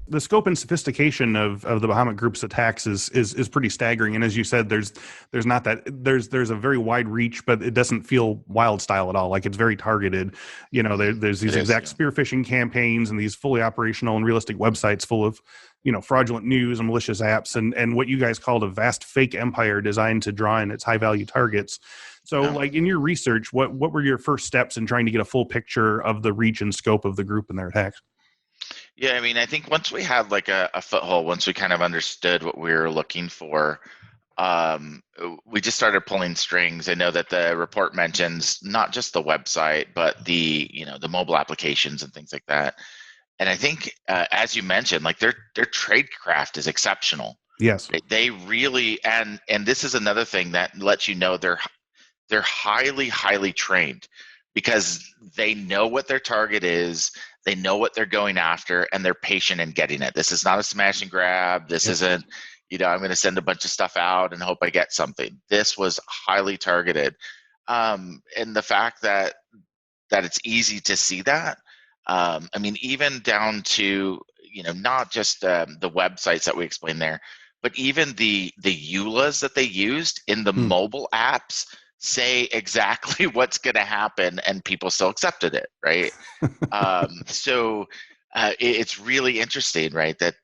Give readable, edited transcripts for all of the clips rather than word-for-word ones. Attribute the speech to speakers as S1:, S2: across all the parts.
S1: the scope and sophistication of the Bahamut Group's attacks is pretty staggering. And as you said, there's a very wide reach, but it doesn't feel wild style at all. Like, it's very targeted. There's these exact spear phishing campaigns and these fully operational and realistic websites full of fraudulent news and malicious apps and what you guys called a vast fake empire designed to draw in its high value targets. So, like, in your research, what were your first steps in trying to get a full picture of the reach and scope of the group and their attacks?
S2: Yeah, I mean, I think once we had like a foothold, once we kind of understood what we were looking for, we just started pulling strings. I know that the report mentions not just the website, but the mobile applications and things like that. And I think, as you mentioned, like their tradecraft is exceptional.
S1: Yes,
S2: they really, and this is another thing that lets you know they're highly trained, because they know what their target is, they know what they're going after, and they're patient in getting it. This is not a smash and grab. This isn't, I'm going to send a bunch of stuff out and hope I get something. This was highly targeted. And the fact that it's easy to see that, I mean, even down to, not just the websites that we explained there, but even the Eulas that they used in the mobile apps say exactly what's going to happen, and people still accepted it, right? So it's really interesting, right? That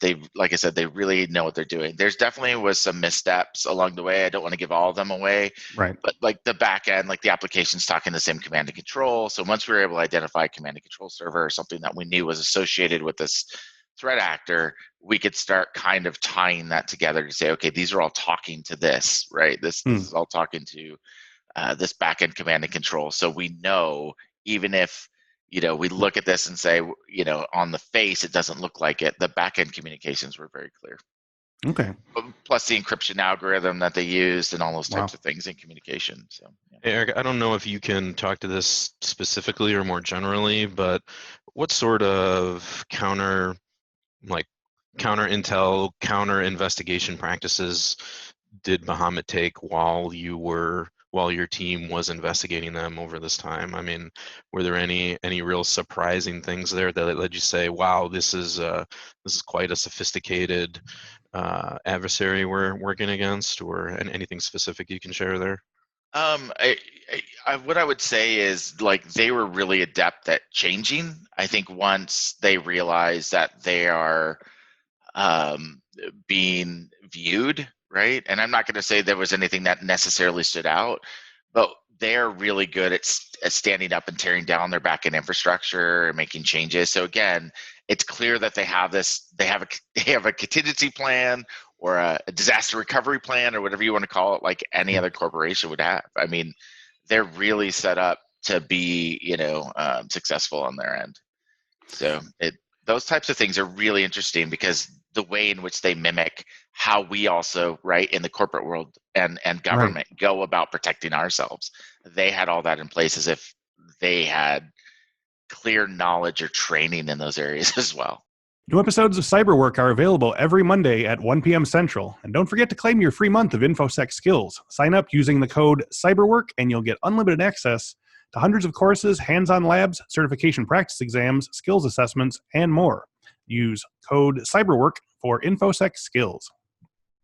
S2: they, like I said, they really know what they're doing. There's definitely was some missteps along the way. I don't want to give all of them away,
S1: right?
S2: But like the back end, like the application's talking the same command and control. So once we were able to identify a command and control server or something that we knew was associated with this threat actor, we could start kind of tying that together to say, okay, these are all talking to this, right? This is all talking to this backend command and control. So we know, even if, we look at this and say, on the face, it doesn't look like it, the backend communications were very clear.
S1: Okay.
S2: Plus the encryption algorithm that they used and all those types of things in communication. So, yeah.
S3: Hey, Eric, I don't know if you can talk to this specifically or more generally, but what sort of counter intel, counter investigation practices did Bahamut take while your team was investigating them over this time? I mean, were there any real surprising things there that led you say, wow, this is quite a sophisticated adversary we're working against, or anything specific you can share there?
S2: What I would say is, like, they were really adept at changing. I think once they realized that they are being viewed, right? And I'm not going to say there was anything that necessarily stood out, but they're really good at standing up and tearing down their backend infrastructure and making changes. So again, it's clear that they have a contingency plan or a disaster recovery plan, or whatever you want to call it, like any other corporation would have. I mean, they're really set up to be, successful on their end. So those types of things are really interesting, because the way in which they mimic how we also, right, in the corporate world and government go about protecting ourselves. They had all that in place as if they had clear knowledge or training in those areas as well.
S1: New episodes of Cyberwork are available every Monday at 1 p.m. Central. And don't forget to claim your free month of Infosec skills. Sign up using the code CYBERWORK and you'll get unlimited access to hundreds of courses, hands-on labs, certification practice exams, skills assessments, and more. Use code CYBERWORK for Infosec skills.